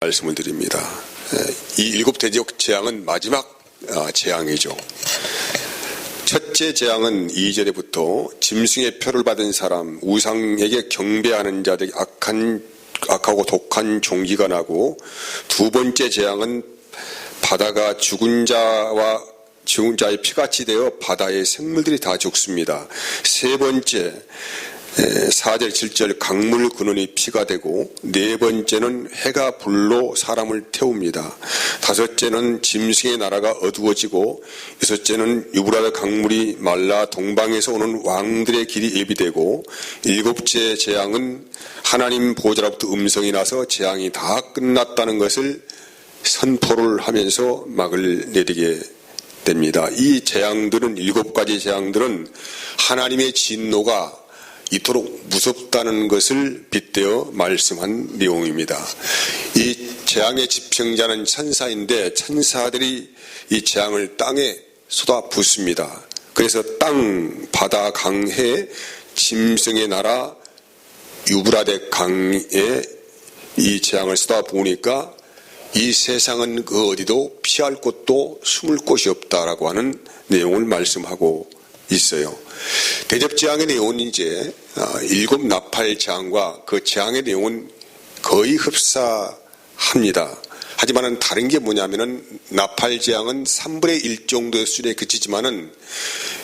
말씀을 드립니다. 이 일곱 대적 재앙은 마지막 재앙이죠. 첫째 재앙은 2절에부터 짐승의 표를 받은 사람, 우상에게 경배하는 자들이 악하고 독한 종기가 나고, 두 번째 재앙은 바다가 죽은 자의 피같이 되어 바다의 생물들이 다 죽습니다. 세 번째 4절 7절 강물 근원이 피가 되고, 네 번째는 해가 불로 사람을 태웁니다. 다섯째는 짐승의 나라가 어두워지고, 여섯째는 유브라데 강물이 말라 동방에서 오는 왕들의 길이 예비되고, 일곱째 재앙은 하나님 보좌로부터 음성이 나서 재앙이 다 끝났다는 것을 선포를 하면서 막을 내리게 됩니다. 이 재앙들은, 일곱 가지 재앙들은 하나님의 진노가 이토록 무섭다는 것을 빗대어 말씀한 내용입니다. 이 재앙의 집행자는 천사인데, 천사들이 이 재앙을 땅에 쏟아붓습니다. 그래서 땅, 바다, 강, 해, 짐승의 나라, 유브라데 강에 이 재앙을 쏟아부으니까 이 세상은 그 어디도 피할 곳도 숨을 곳이 없다라고 하는 내용을 말씀하고 있어요. 대접재앙의 내용은 이제 일곱 나팔 재앙과 그 재앙의 내용은 거의 흡사합니다. 하지만 다른 게 뭐냐면은, 나팔 재앙은 3분의 1 정도의 수준에 그치지만은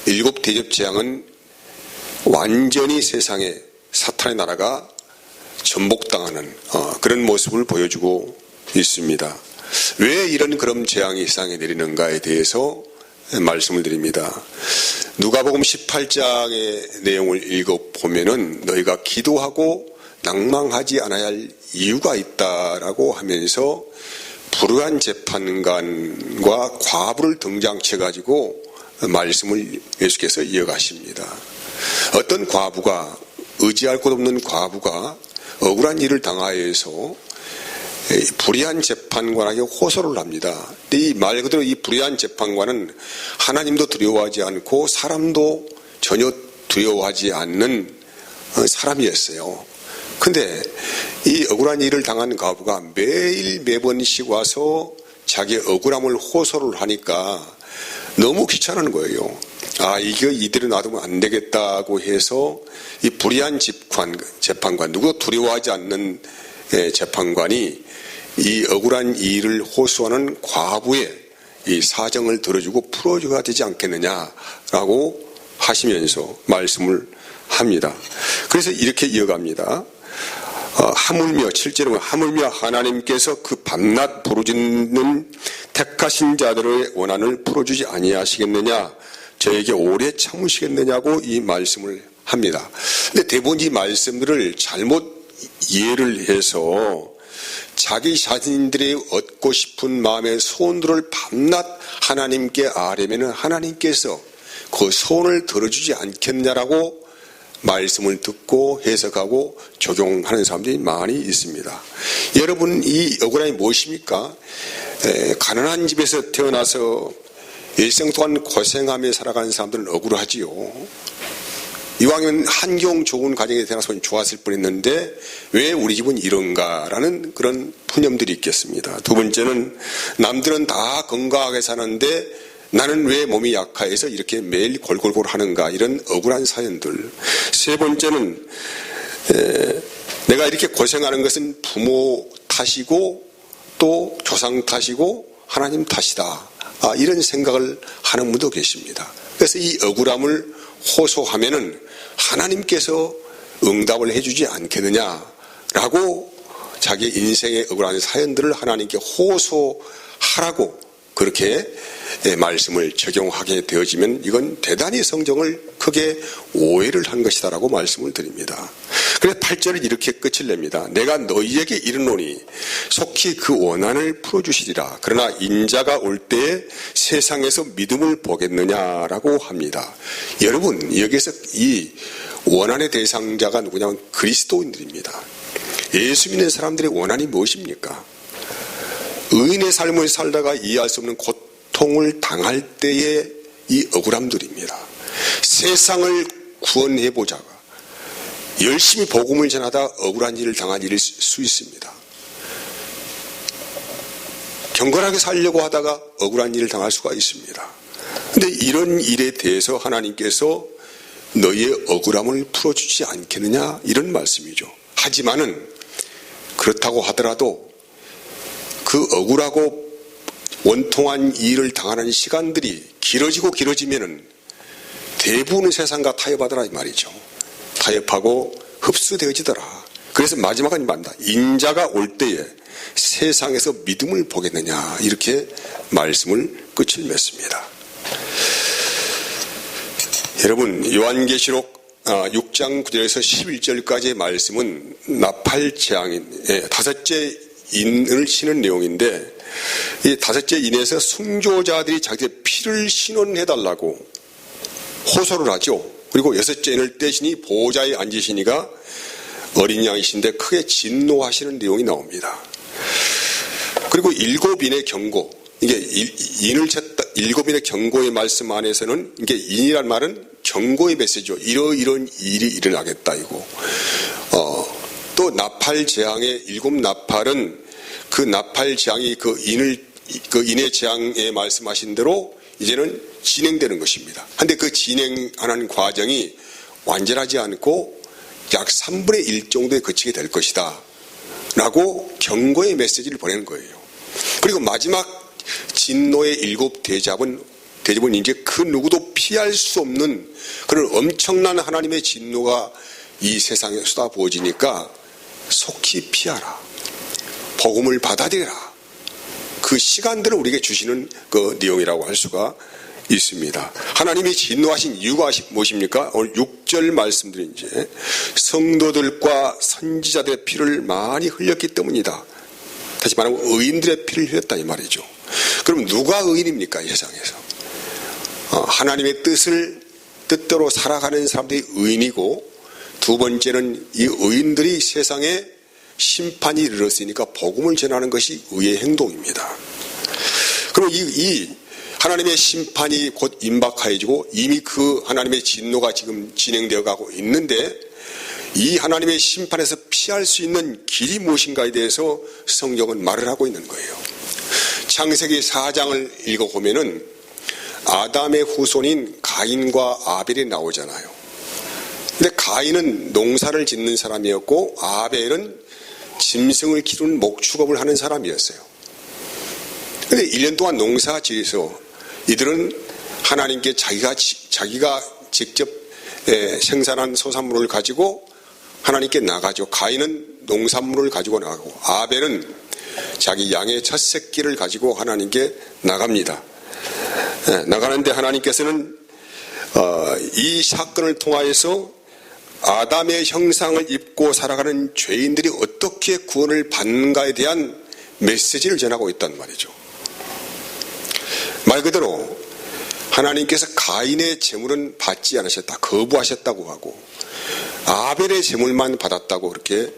일곱 대접재앙은 완전히 세상에 사탄의 나라가 전복당하는 그런 모습을 보여주고 있습니다. 왜 이런 그런 재앙이 세상에 내리는가에 대해서 말씀을 드립니다. 누가복음 18장의 내용을 읽어보면은, 너희가 기도하고 낭망하지 않아야 할 이유가 있다라고 하면서 불의한 재판관과 과부를 등장시켜가지고 말씀을 예수께서 이어가십니다. 어떤 과부가, 의지할 곳 없는 과부가 억울한 일을 당하여서 불의한 재판관에게 호소를 합니다. 이 말 그대로 이 불의한 재판관은 하나님도 두려워하지 않고 사람도 전혀 두려워하지 않는 사람이었어요. 근데 이 억울한 일을 당한 과부가 매번씩 와서 자기의 억울함을 호소를 하니까 너무 귀찮은 거예요. 이거 이대로 놔두면 안 되겠다고 해서 이 불의한 재판관, 누구도 두려워하지 않는 재판관이 이 억울한 일을 호소하는 과부의 이 사정을 들어주고 풀어줘야 되지 않겠느냐라고 하시면서 말씀을 합니다. 그래서 이렇게 이어갑니다. 하물며 7절은 하물며 하나님께서 그 밤낮 부르짖는 택하신 자들의 원한을 풀어주지 아니하시겠느냐, 저에게 오래 참으시겠느냐고 이 말씀을 합니다. 근데 대부분 이 말씀들을 잘못 이해를 해서 자기 자신들이 얻고 싶은 마음의 소원들을 밤낮 하나님께 아뢰면 하나님께서 그 소원을 들어주지 않겠냐라고 말씀을 듣고 해석하고 적용하는 사람들이 많이 있습니다. 여러분, 이 억울함이 무엇입니까? 가난한 집에서 태어나서 일생 동안 고생하며 살아가는 사람들은 억울하지요. 이왕이면 환경 좋은 가정에 태어나서 좋았을 뻔했는데 왜 우리 집은 이런가라는 그런 푸념들이 있겠습니다. 두 번째는, 남들은 다 건강하게 사는데 나는 왜 몸이 약해서 이렇게 매일 골골골 하는가, 이런 억울한 사연들. 세 번째는, 내가 이렇게 고생하는 것은 부모 탓이고 또 조상 탓이고 하나님 탓이다, 이런 생각을 하는 분도 계십니다. 그래서 이 억울함을 호소하면은 하나님께서 응답을 해주지 않겠느냐라고 자기 인생의 억울한 사연들을 하나님께 호소하라고 그렇게 말씀을 적용하게 되어지면 이건 대단히 성경을 크게 오해를 한 것이다라고 말씀을 드립니다. 그래서 8절을 이렇게 끝을 냅니다. 내가 너희에게 이르노니 속히 그 원한을 풀어주시리라. 그러나 인자가 올 때에 세상에서 믿음을 보겠느냐라고 합니다. 여러분, 여기서 이 원한의 대상자가 누구냐면 그리스도인들입니다. 예수 믿는 사람들의 원한이 무엇입니까? 의인의 삶을 살다가 이해할 수 없는 고통을 당할 때의 이 억울함들입니다. 세상을 구원해보자가 열심히 복음을 전하다 억울한 일을 당한 일일 수 있습니다. 경건하게 살려고 하다가 억울한 일을 당할 수가 있습니다. 근데 이런 일에 대해서 하나님께서 너희의 억울함을 풀어주지 않겠느냐 이런 말씀이죠. 하지만은 그렇다고 하더라도 그 억울하고 원통한 일을 당하는 시간들이 길어지면은 대부분의 세상과 타협하더라 이 말이죠. 타협하고 흡수되어지더라. 그래서 마지막은 말입니다. 인자가 올 때에 세상에서 믿음을 보겠느냐 이렇게 말씀을 끝을 맺습니다. 여러분 요한계시록 6장 9절에서 11절까지의 말씀은 나팔재앙인 다섯째 인을 신은 내용인데 이 다섯째 인에서 순교자들이 자기의 피를 신원해달라고 호소를 하죠. 그리고 여섯째 인을 떼시니 보호자에 앉으시니가 어린 양이신데 크게 진노하시는 내용이 나옵니다. 그리고 일곱 인의 경고, 이게 인을 쳤다, 일곱 인의 경고의 말씀 안에서는 이게 인이란 말은 경고의 메시지죠. 이런 일이 일어나겠다 이고. 또 나팔 재앙의 일곱 나팔은 그 나팔 재앙이 그 인의 재앙에 말씀하신 대로 이제는 진행되는 것입니다. 그런데 그 진행하는 과정이 완전하지 않고 약 3분의 1 정도에 그치게 될 것이다 라고 경고의 메시지를 보내는 거예요. 그리고 마지막 진노의 일곱 대접은 이제 그 누구도 피할 수 없는 그런 엄청난 하나님의 진노가 이 세상에 쏟아부어지니까 속히 피하라. 복음을 받아들여라. 그 시간들을 우리에게 주시는 그 내용이라고 할 수가 있습니다. 하나님이 진노하신 이유가 무엇입니까? 오늘 6절 말씀드린 이제 성도들과 선지자들의 피를 많이 흘렸기 때문이다. 다시 말하면 의인들의 피를 흘렸다 이 말이죠. 그럼 누가 의인입니까? 이 세상에서. 하나님의 뜻대로 살아가는 사람들이 의인이고 두 번째는 이 의인들이 세상에 심판이 이르렀으니까 복음을 전하는 것이 의의 행동입니다. 그럼 이 하나님의 심판이 곧 임박하여지고 이미 그 하나님의 진노가 지금 진행되어 가고 있는데 이 하나님의 심판에서 피할 수 있는 길이 무엇인가에 대해서 성경은 말을 하고 있는 거예요. 창세기 4장을 읽어보면은 아담의 후손인 가인과 아벨이 나오잖아요. 근데 가인은 농사를 짓는 사람이었고 아벨은 짐승을 기르는 목축업을 하는 사람이었어요. 근데 1년 동안 농사 지어서 이들은 하나님께 자기가 직접 생산한 소산물을 가지고 하나님께 나가죠. 가인은 농산물을 가지고 나가고 아벨은 자기 양의 첫 새끼를 가지고 하나님께 나갑니다. 나가는데 하나님께서는 이 사건을 통하여서 아담의 형상을 입고 살아가는 죄인들이 어떻게 구원을 받는가에 대한 메시지를 전하고 있단 말이죠. 말 그대로 하나님께서 가인의 재물은 받지 않으셨다. 거부하셨다고 하고 아벨의 재물만 받았다고 그렇게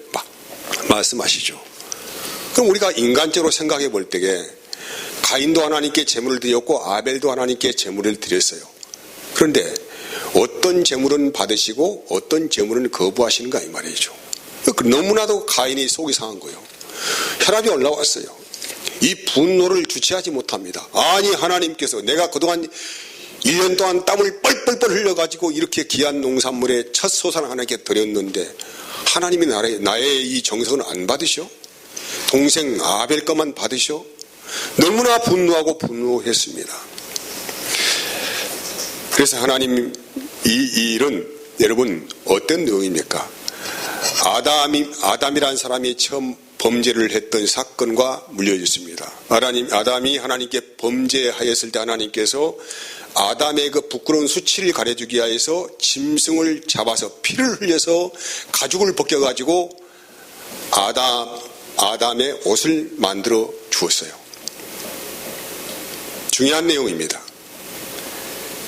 말씀하시죠. 그럼 우리가 인간적으로 생각해 볼 때에 가인도 하나님께 재물을 드렸고 아벨도 하나님께 재물을 드렸어요. 그런데 어떤 재물은 받으시고 어떤 재물은 거부하시는가 이 말이죠. 너무나도 가인이 속이 상한 거예요. 혈압이 올라왔어요. 이 분노를 주체하지 못합니다. 아니 하나님께서 내가 그동안 1년 동안 땀을 뻘뻘뻘 흘려가지고 이렇게 귀한 농산물의 첫 소산을 하나님께 드렸는데 하나님이 나의 이 정성을 안 받으셔? 동생 아벨 것만 받으셔? 너무나 분노했습니다. 그래서 하나님 이 일은 여러분 어떤 내용입니까? 아담이라는 사람이 처음 범죄를 했던 사건과 물려있습니다. 아담이 하나님께 범죄하였을 때 하나님께서 아담의 그 부끄러운 수치를 가려주기 위해서 짐승을 잡아서 피를 흘려서 가죽을 벗겨가지고 아담의 옷을 만들어 주었어요. 중요한 내용입니다.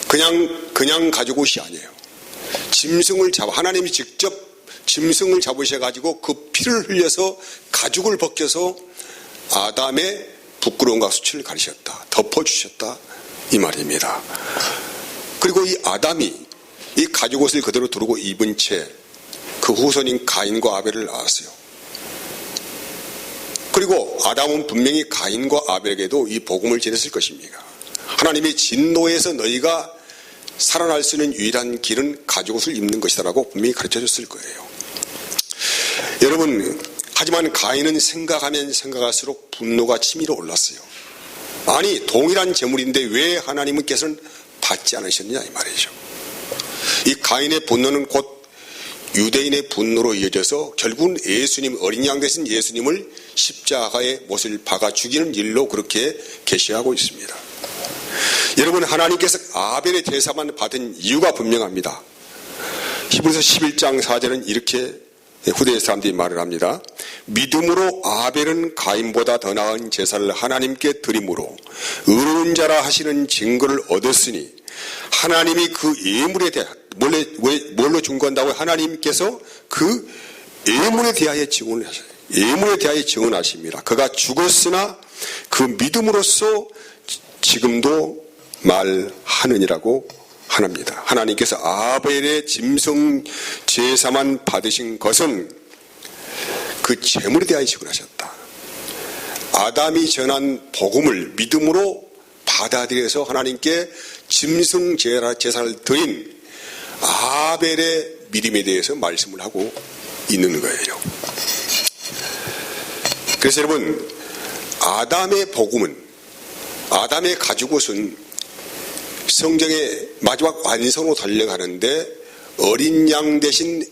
그냥 가죽 옷이 아니에요. 짐승을 하나님이 직접 짐승을 잡으셔가지고 그 피를 흘려서 가죽을 벗겨서 아담의 부끄러움과 수치를 가리셨다. 덮어주셨다. 이 말입니다. 그리고 이 아담이 이 가죽 옷을 그대로 두르고 입은 채 그 후손인 가인과 아벨을 낳았어요. 그리고 아담은 분명히 가인과 아벨에게도 이 복음을 전했을 것입니다. 하나님의 진노에서 너희가 살아날 수 있는 유일한 길은 가죽옷을 입는 것이다라고 분명히 가르쳐줬을 거예요. 여러분, 하지만 가인은 생각하면 생각할수록 분노가 치밀어 올랐어요. 아니, 동일한 제물인데 왜 하나님께서는 받지 않으셨느냐 이 말이죠. 이 가인의 분노는 곧 유대인의 분노로 이어져서 결국은 예수님, 어린 양 되신 예수님을 십자가에 못을 박아 죽이는 일로 그렇게 계시하고 있습니다. 여러분, 하나님께서 아벨의 제사만 받은 이유가 분명합니다. 히브리서 11장 4절은 이렇게 후대 사람들이 말을 합니다. 믿음으로 아벨은 가인보다 더 나은 제사를 하나님께 드림으로 의로운 자라 하시는 증거를 얻었으니 하나님이 그 예물에 대해 뭘로 증거한다고 하나님께서 그 예물에 대하여 증언을 하셔요. 예물에 대하여 증언하십니다. 그가 죽었으나 그 믿음으로써 지금도 말하느니라고 하나입니다. 하나님께서 아벨의 짐승 제사만 받으신 것은 그 제물에 대하여 증언하셨다. 아담이 전한 복음을 믿음으로 받아들여서 하나님께 짐승 제사를 드린 아벨의 믿음에 대해서 말씀을 하고 있는 거예요. 그래서 여러분, 아담의 복음은, 아담의 가죽옷은 성경의 마지막 완성으로 달려가는데 어린 양 대신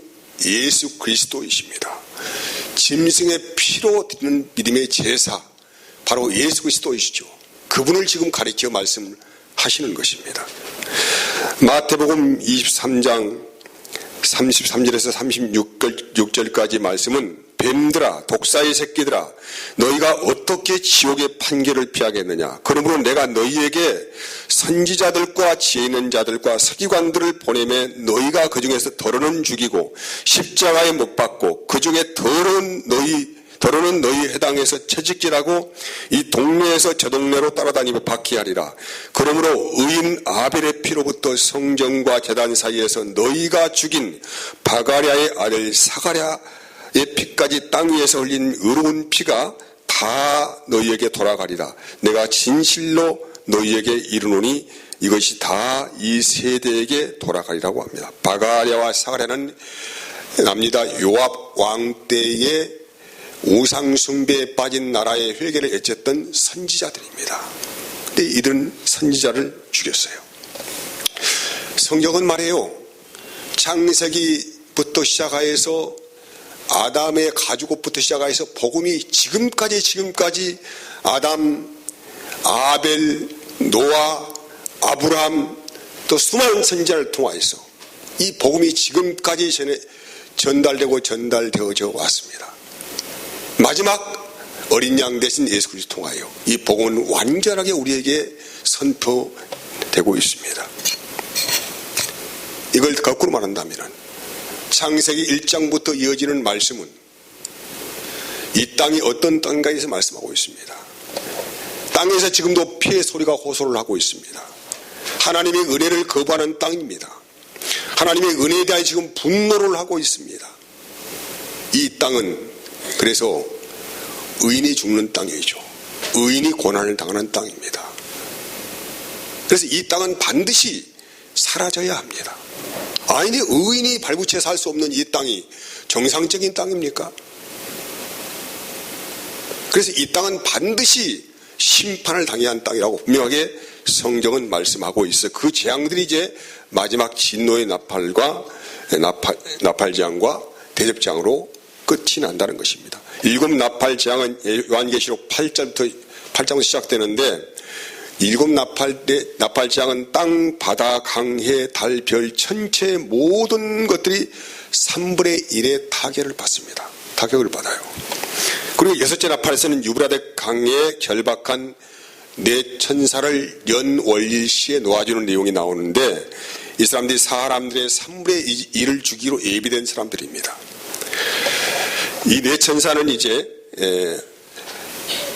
예수 그리스도이십니다. 짐승의 피로 드리는 믿음의 제사, 바로 예수 그리스도이시죠. 그분을 지금 가리켜 말씀하시는 것입니다. 마태복음 23장 33절에서 36절까지 말씀은 뱀들아, 독사의 새끼들아, 너희가 어떻게 지옥의 판결을 피하겠느냐? 그러므로 내가 너희에게 선지자들과 지혜 있는 자들과 서기관들을 보내매 너희가 그 중에서 더러는 죽이고 십자가에 못 박고 그 중에 더러는 너희 해당에서 채찍질하고 이 동네에서 저 동네로 따라다니며 박해하리라. 그러므로 의인 아벨의 피로부터 성전과 제단 사이에서 너희가 죽인 바가랴의 아들 사가랴의 피까지 땅 위에서 흘린 의로운 피가 다 너희에게 돌아가리라. 내가 진실로 너희에게 이르노니 이것이 다 이 세대에게 돌아가리라고 합니다. 바가랴와 사가랴는 납니다. 요압 왕 때에 우상 숭배에 빠진 나라의 회개를 외쳤던 선지자들입니다. 근데 이들은 선지자를 죽였어요. 성경은 말해요. 창세기부터 시작하여서 아담의 가죽옷부터 시작해서 복음이 지금까지 아담, 아벨, 노아, 아브라함 또 수많은 선지자를 통하여서 이 복음이 지금까지 전달되어져 왔습니다. 마지막 어린 양 대신 예수 그리스도 통하여 이 복음은 완전하게 우리에게 선포되고 있습니다. 이걸 거꾸로 말한다면 창세기 1장부터 이어지는 말씀은 이 땅이 어떤 땅인가에서 말씀하고 있습니다. 땅에서 지금도 피의 소리가 호소를 하고 있습니다. 하나님의 은혜를 거부하는 땅입니다. 하나님의 은혜에 대해 지금 분노를 하고 있습니다. 이 땅은 그래서 의인이 죽는 땅이죠. 의인이 고난을 당하는 땅입니다. 그래서 이 땅은 반드시 사라져야 합니다. 아니, 의인이 발붙여 살 수 없는 이 땅이 정상적인 땅입니까? 그래서 이 땅은 반드시 심판을 당해야 하는 땅이라고 분명하게 성경은 말씀하고 있어요. 그 재앙들이 이제 마지막 진노의 나팔재앙과 대접재앙으로 끝이 난다는 것입니다. 일곱 나팔재앙은 요한계시록 8장부터 시작되는데 일곱 나팔재앙은 땅, 바다, 강해, 달, 별, 천체의 모든 것들이 3분의 1의 타격을 받습니다. 타격을 받아요. 그리고 여섯째 나팔에서는 유브라데 강에 결박한 네 천사를 연월일시에 놓아주는 내용이 나오는데 이 사람들이 사람들의 3분의 1을 주기로 예비된 사람들입니다. 이 네 천사는 이제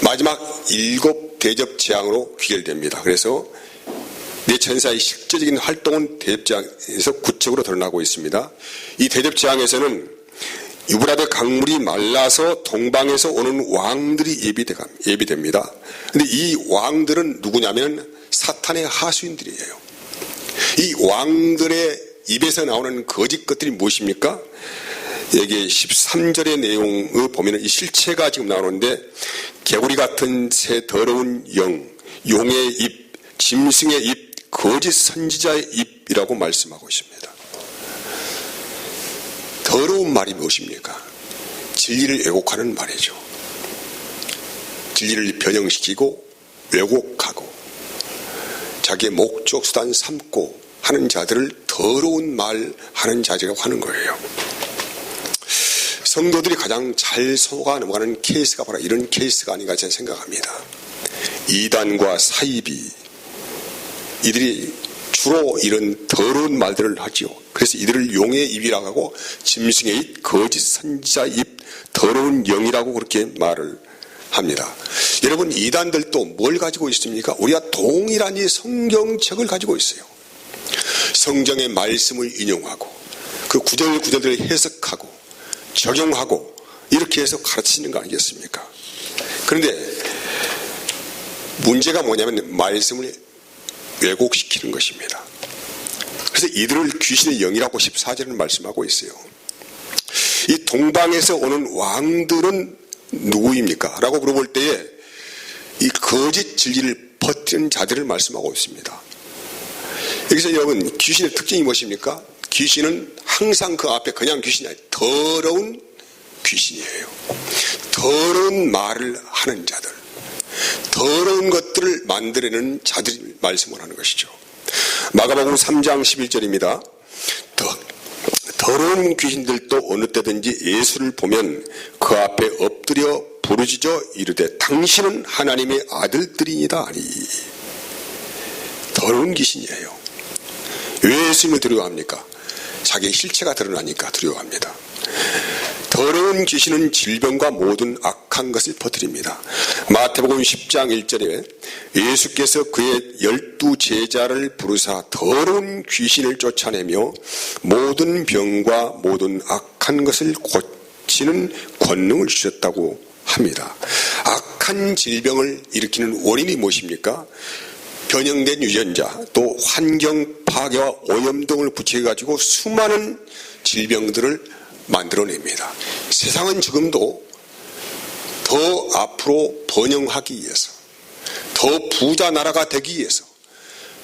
마지막 일곱 대접 재앙으로 귀결됩니다. 그래서 네 천사의 실제적인 활동은 대접 재앙에서 구체적으로 드러나고 있습니다. 이 대접 재앙에서는 유브라데 강물이 말라서 동방에서 오는 왕들이 예비됩니다. 근데 이 왕들은 누구냐면 사탄의 하수인들이에요. 이 왕들의 입에서 나오는 거짓 것들이 무엇입니까? 여기 13절의 내용을 보면 이 실체가 지금 나오는데, 개구리 같은 새 더러운 영, 용의 입, 짐승의 입, 거짓 선지자의 입이라고 말씀하고 있습니다. 더러운 말이 무엇입니까? 진리를 왜곡하는 말이죠. 진리를 변형시키고 왜곡하고 자기의 목적 수단 삼고 하는 자들을 더러운 말 하는 자들이라고 하는 거예요. 성도들이 가장 잘 속아 넘어가는 케이스가 바로 이런 케이스가 아닌가 저는 생각합니다. 이단과 사이비, 이들이 주로 이런 더러운 말들을 하지요. 그래서 이들을 용의 입이라고 하고 짐승의 입, 거짓 선지자 입, 더러운 영이라고 그렇게 말을 합니다. 여러분, 이단들도 뭘 가지고 있습니까? 우리가 동일한 이 성경책을 가지고 있어요. 성경의 말씀을 인용하고 그 구절구절을 해석하고 적용하고 이렇게 해서 가르치는 거 아니겠습니까? 그런데 문제가 뭐냐면 말씀을 왜곡시키는 것입니다. 그래서 이들을 귀신의 영이라고 14절은 말씀하고 있어요. 이 동방에서 오는 왕들은 누구입니까? 라고 물어볼 때에 이 거짓 진리를 퍼뜨리는 자들을 말씀하고 있습니다. 여기서 여러분, 귀신의 특징이 무엇입니까? 귀신은 항상 그 앞에 그냥 귀신이 아니라 더러운 귀신이에요. 더러운 말을 하는 자들, 더러운 것들을 만들어내는 자들이 말씀을 하는 것이죠. 마가복음 3장 11절입니다. 더러운 귀신들도 어느 때든지 예수를 보면 그 앞에 엎드려 부르짖어 이르되 당신은 하나님의 아들들이니이다 하니. 더러운 귀신이에요. 왜 예수님을 두려워합니까? 자기의 실체가 드러나니까 두려워합니다. 더러운 귀신은 질병과 모든 악한 것을 퍼뜨립니다. 마태복음 10장 1절에 예수께서 그의 12 제자를 부르사 더러운 귀신을 쫓아내며 모든 병과 모든 악한 것을 고치는 권능을 주셨다고 합니다. 악한 질병을 일으키는 원인이 무엇입니까? 변형된 유전자, 또 환경 파괴와 오염 등을 부추겨가지고 수많은 질병들을 만들어냅니다. 세상은 지금도 더 앞으로 번영하기 위해서, 더 부자 나라가 되기 위해서,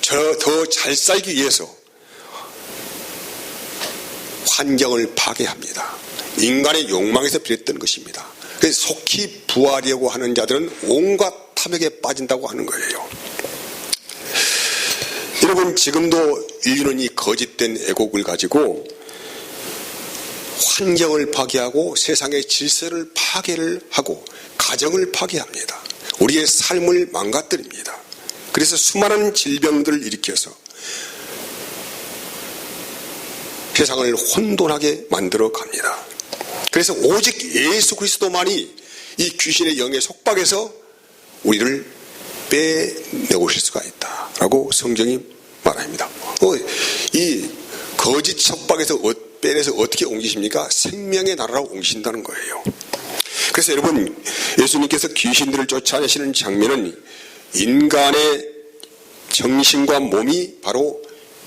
더 잘 살기 위해서 환경을 파괴합니다. 인간의 욕망에서 비롯된 것입니다. 그래서 속히 부하려고 하는 자들은 온갖 탐욕에 빠진다고 하는 거예요. 여러분, 지금도 인류는 이 거짓된 애곡을 가지고 환경을 파괴하고 세상의 질서를 파괴를 하고 가정을 파괴합니다. 우리의 삶을 망가뜨립니다. 그래서 수많은 질병들을 일으켜서 세상을 혼돈하게 만들어 갑니다. 그래서 오직 예수 그리스도만이 이 귀신의 영의 속박에서 우리를 빼내오실 수가 있다라고 성경이 말합니다. 이 거짓 속박에서 빼내서 어떻게 옮기십니까? 생명의 나라로 옮기신다는 거예요. 그래서 여러분, 예수님께서 귀신들을 쫓아내시는 장면은 인간의 정신과 몸이 바로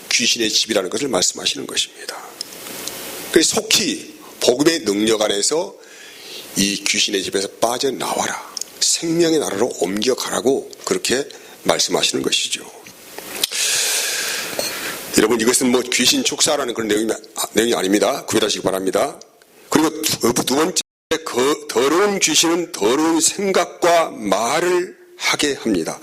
귀신의 집이라는 것을 말씀하시는 것입니다. 그래서 속히 복음의 능력 안에서 이 귀신의 집에서 빠져나와라, 생명의 나라로 옮겨가라고 그렇게 말씀하시는 것이죠. 여러분, 이것은 뭐 귀신 축사라는 그런 내용이 아닙니다. 구별하시기 바랍니다. 그리고 두 번째, 더러운 귀신은 더러운 생각과 말을 하게 합니다.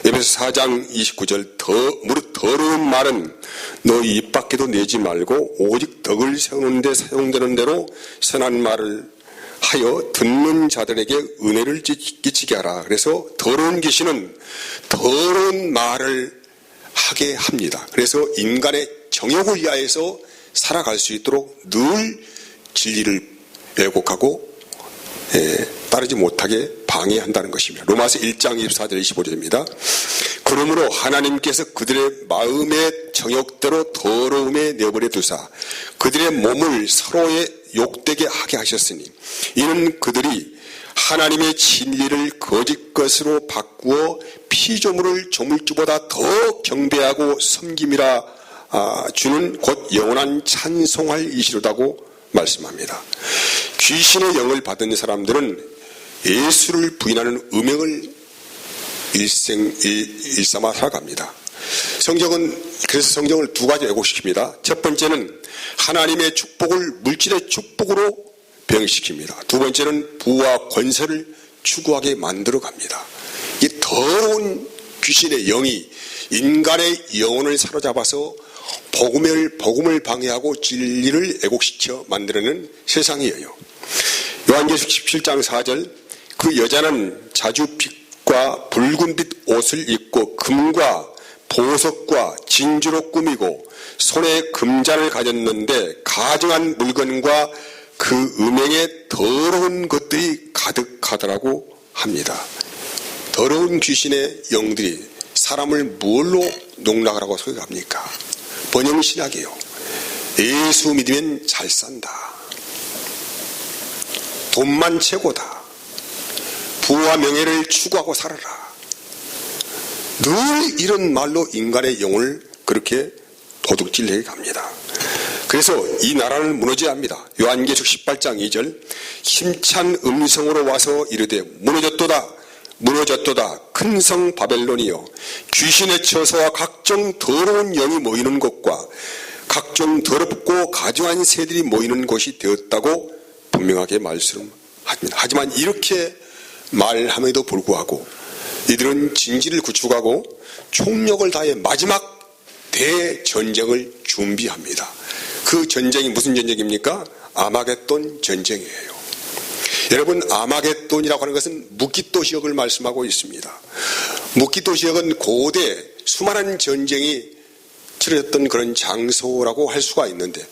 에베소 4장 29절, 무릇 더러운 말은 너희 입 밖에도 내지 말고 오직 덕을 세우는 데 사용되는 대로 선한 말을 하여 듣는 자들에게 은혜를 끼치게 하라. 그래서 더러운 귀신은 더러운 말을 하게 합니다. 그래서 인간의 정욕을 위하여서 살아갈 수 있도록 늘 진리를 왜곡하고 따르지 못하게 방해한다는 것입니다. 로마서 1장 24절 25절입니다. 그러므로 하나님께서 그들의 마음의 정욕대로 더러움에 내버려 두사 그들의 몸을 서로의 욕되게 하게 하셨으니 이는 그들이 하나님의 진리를 거짓 것으로 바꾸어 피조물을 조물주보다 더 경배하고 섬김이라 주는 곧 영원한 찬송할 이시로다고 말씀합니다. 귀신의 영을 받은 사람들은 예수를 부인하는 음행을 일삼아 살아갑니다. 그래서 성경을 두 가지 왜곡시킵니다. 첫 번째는 하나님의 축복을 물질의 축복으로 변형시킵니다. 두 번째는 부와 권세를 추구하게 만들어 갑니다. 이 더러운 귀신의 영이 인간의 영혼을 사로잡아서 복음을 방해하고 진리를 왜곡시켜 만들어내는 세상이에요. 요한계시록 17장 4절 그 여자는 자주빛과 붉은빛 옷을 입고 금과 보석과 진주로 꾸미고 손에 금잔을 가졌는데 가증한 물건과 그 음행에 더러운 것들이 가득하더라고 합니다. 더러운 귀신의 영들이 사람을 뭘로 농락하라고 생각합니까? 번영신학이에요. 예수 믿으면 잘 산다. 돈만 최고다. 부와 명예를 추구하고 살아라. 늘 이런 말로 인간의 영혼을 그렇게 도둑질해 갑니다. 그래서 이 나라는 무너져야 합니다. 요한계시록 18장 2절 힘찬 음성으로 와서 이르되 무너졌도다 무너졌도다 큰 성 바벨론이여 귀신의 처소와 각종 더러운 영이 모이는 곳과 각종 더럽고 가증한 새들이 모이는 곳이 되었다고 분명하게 말씀합니다. 하지만 이렇게 말함에도 불구하고 이들은 진지를 구축하고 총력을 다해 마지막 대전쟁을 준비합니다. 그 전쟁이 무슨 전쟁입니까? 아마겟돈 전쟁이에요. 여러분, 아마겟돈이라고 하는 것은 묵깃도 지역을 말씀하고 있습니다. 묵깃도 지역은 고대 수많은 전쟁이 치러졌던 그런 장소라고 할 수가 있는데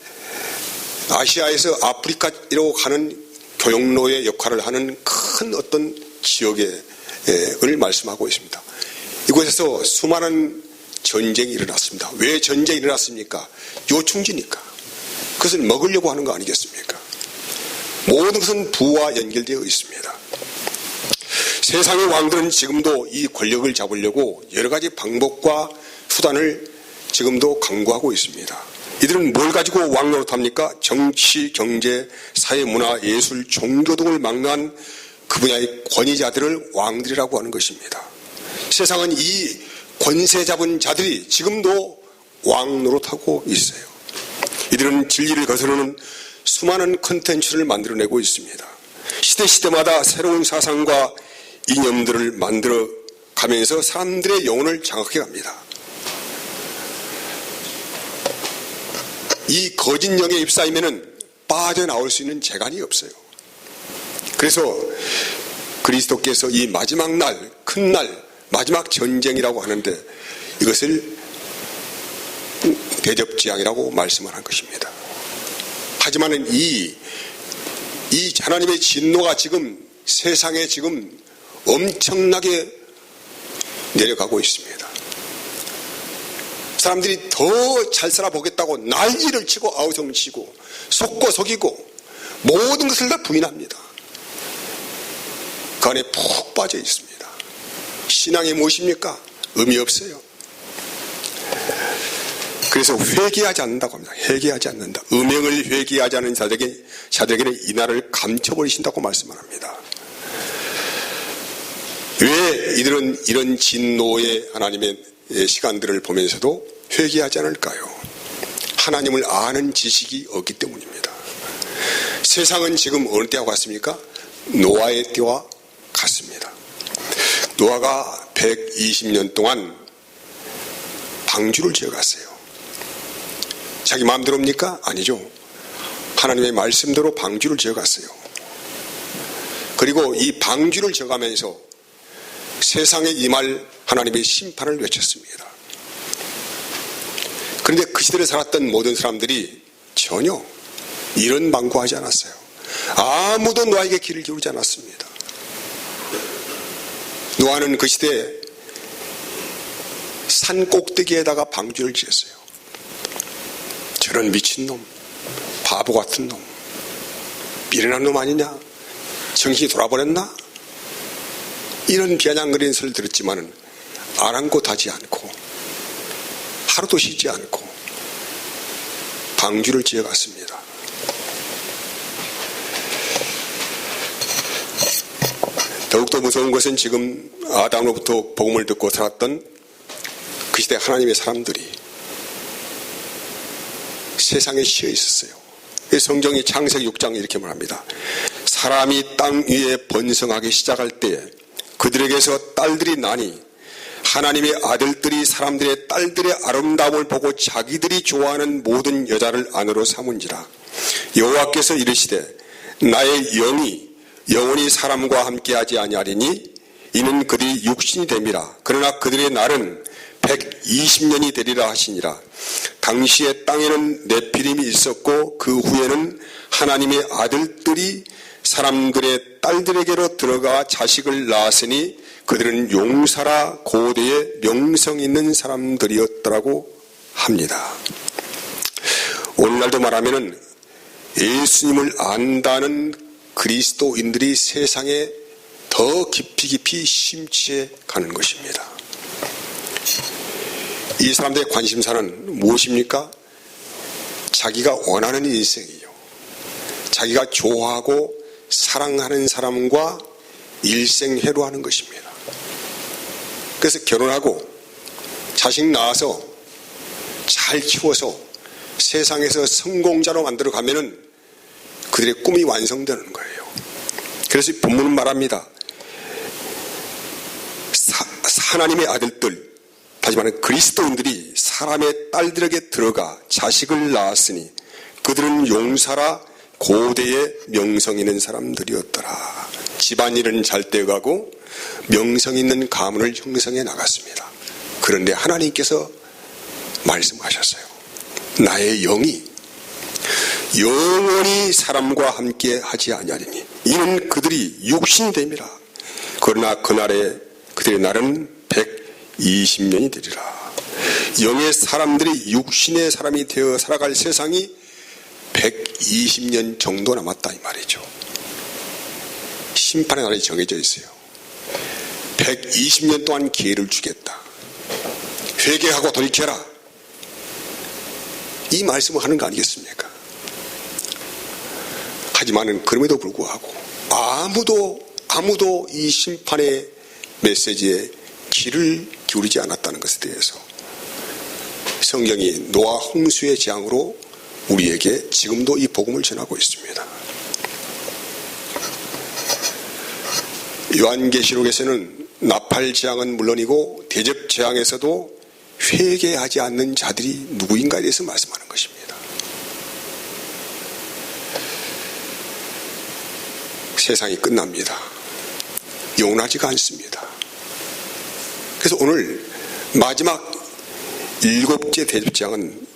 아시아에서 아프리카로 가는 교역로의 역할을 하는 큰 어떤 지역을 말씀하고 있습니다. 이곳에서 수많은 전쟁이 일어났습니다. 왜 전쟁이 일어났습니까? 요충지니까. 그것을 먹으려고 하는 거 아니겠습니까? 모든 것은 부와 연결되어 있습니다. 세상의 왕들은 지금도 이 권력을 잡으려고 여러 가지 방법과 수단을 지금도 강구하고 있습니다. 이들은 뭘 가지고 왕 노릇합니까? 정치, 경제, 사회, 문화, 예술, 종교 등을 망라한 그 분야의 권위자들을 왕들이라고 하는 것입니다. 세상은 이 권세 잡은 자들이 지금도 왕 노릇하고 있어요. 이들은 진리를 거스르는 수많은 콘텐츠를 만들어내고 있습니다. 시대마다 새로운 사상과 이념들을 만들어 가면서 사람들의 영혼을 장악해 갑니다. 이 거짓 영에 휩싸이면은 빠져나올 수 있는 재간이 없어요. 그래서 그리스도께서 이 마지막 날, 큰 날, 마지막 전쟁이라고 하는데 이것을 대접지향이라고 말씀을 한 것입니다. 하지만은 이 하나님의 진노가 지금 세상에 지금 엄청나게 내려가고 있습니다. 사람들이 더 잘 살아보겠다고 난리를 치고 아우성치고 속고 속이고 모든 것을 다 부인합니다. 그 안에 푹 빠져 있습니다. 신앙이 무엇입니까? 의미 없어요. 그래서 회개하지 않는다고 합니다. 회개하지 않는다. 음행을 회개하지 않는 자들에게는 이 날을 감춰버리신다고 말씀을 합니다. 왜 이들은 이런 진노의 하나님의 시간들을 보면서도 회개하지 않을까요? 하나님을 아는 지식이 없기 때문입니다. 세상은 지금 어느 때와 같습니까? 노아의 때와 같습니다. 노아가 120년 동안 방주를 지어갔어요. 자기 마음대로입니까? 아니죠. 하나님의 말씀대로 방주를 지어갔어요. 그리고 이 방주를 지어가면서 세상에 임할 하나님의 심판을 외쳤습니다. 그런데 그 시대를 살았던 모든 사람들이 전혀 이런 방구하지 않았어요. 아무도 노아에게 귀를 기울이지 않았습니다. 노아는 그 시대에 산 꼭대기에다가 방주를 지었어요. 저런 미친놈, 바보 같은 놈, 미련한 놈 아니냐? 정신이 돌아버렸나? 이런 비아냥거리는 소리를 들었지만은 아랑곳하지 않고 하루도 쉬지 않고 방주를 지어갔습니다. 더욱더 무서운 것은 지금 아담으로부터 복음을 듣고 살았던 그 시대 하나님의 사람들이 세상에 쉬어 있었어요. 성경이 창세기 6장 이렇게 말합니다. 사람이 땅 위에 번성하기 시작할 때 그들에게서 딸들이 나니 하나님의 아들들이 사람들의 딸들의 아름다움을 보고 자기들이 좋아하는 모든 여자를 아내로 삼은지라. 여호와께서 이르시되 나의 영이 영원히 사람과 함께하지 아니하리니 이는 그들이 육신이 됨이라. 그러나 그들의 날은 120년이 되리라 하시니라. 당시에 땅에는 네피림이 있었고 그 후에는 하나님의 아들들이 사람들의 딸들에게로 들어가 자식을 낳았으니 그들은 용사라 고대의 명성 있는 사람들이었더라고 합니다. 오늘날도 말하면은 예수님을 안다는 그리스도인들이 세상에 더 깊이 심취해 가는 것입니다. 이 사람들의 관심사는 무엇입니까? 자기가 원하는 인생이요. 자기가 좋아하고 사랑하는 사람과 일생회로하는 것입니다. 그래서 결혼하고 자식 낳아서 잘 키워서 세상에서 성공자로 만들어 가면은 그들의 꿈이 완성되는 거예요. 그래서 본문은 말합니다. 하나님의 아들들, 다시 말하면 그리스도인들이 사람의 딸들에게 들어가 자식을 낳았으니 그들은 용사라 고대의 명성 있는 사람들이었더라. 집안일은 잘 되어가고 명성 있는 가문을 형성해 나갔습니다. 그런데 하나님께서 말씀하셨어요. 나의 영이 영원히 사람과 함께 하지 아니하리니 이는 그들이 육신이 됨이라. 그러나 그날에 그들의 날은 120년이 되리라. 영의 사람들이 육신의 사람이 되어 살아갈 세상이 120년 정도 남았다 이 말이죠. 심판의 날이 정해져 있어요. 120년 동안 기회를 주겠다. 회개하고 돌이켜라. 이 말씀을 하는 거 아니겠습니까? 하지만은 그럼에도 불구하고 아무도 이 심판의 메시지에 귀를 기울이지 않았다는 것에 대해서 성경이 노아 홍수의 재앙으로 우리에게 지금도 이 복음을 전하고 있습니다. 요한계시록에서는 나팔 재앙은 물론이고 대접 재앙에서도 회개하지 않는 자들이 누구인가에 대해서 말씀하는 것입니다. 세상이 끝납니다. 영원하지가 않습니다. 그래서 오늘 마지막 7째 대접 재앙은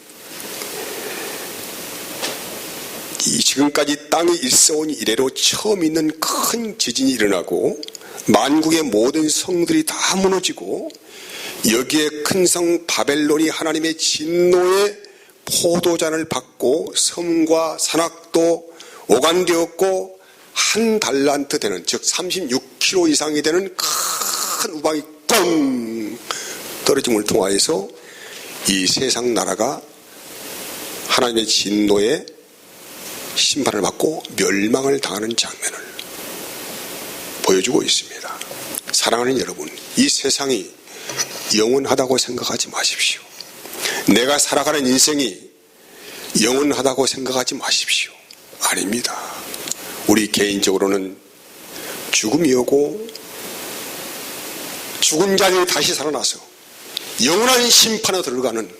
지금까지 땅에 있어온 이래로 처음 있는 큰 지진이 일어나고 만국의 모든 성들이 다 무너지고 여기에 큰 성 바벨론이 하나님의 진노의 포도잔을 받고 섬과 산악도 오간되었고 한 달란트 되는, 즉 36kg 이상이 되는 큰 우박이 뻥 떨어짐을 통하여서 이 세상 나라가 하나님의 진노의 심판을 받고 멸망을 당하는 장면을 보여주고 있습니다. 사랑하는 여러분, 이 세상이 영원하다고 생각하지 마십시오. 내가 살아가는 인생이 영원하다고 생각하지 마십시오. 아닙니다. 우리 개인적으로는 죽음이 오고 죽은 자들이 다시 살아나서 영원한 심판에 들어가는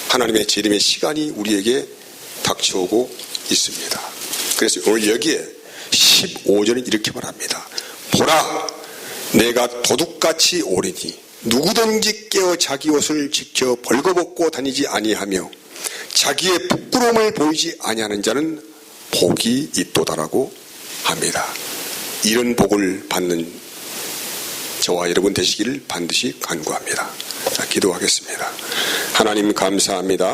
하나님의 재림의 시간이 우리에게 닥쳐오고 있습니다. 그래서 오늘 여기에 15절은 이렇게 말합니다. 보라, 내가 도둑같이 오리니 누구든지 깨어 자기 옷을 지켜 벌거벗고 다니지 아니하며 자기의 부끄러움을 보이지 아니하는 자는 복이 있도다라고 합니다. 이런 복을 받는 저와 여러분 되시기를 반드시 간구합니다. 자, 기도하겠습니다. 하나님 감사합니다.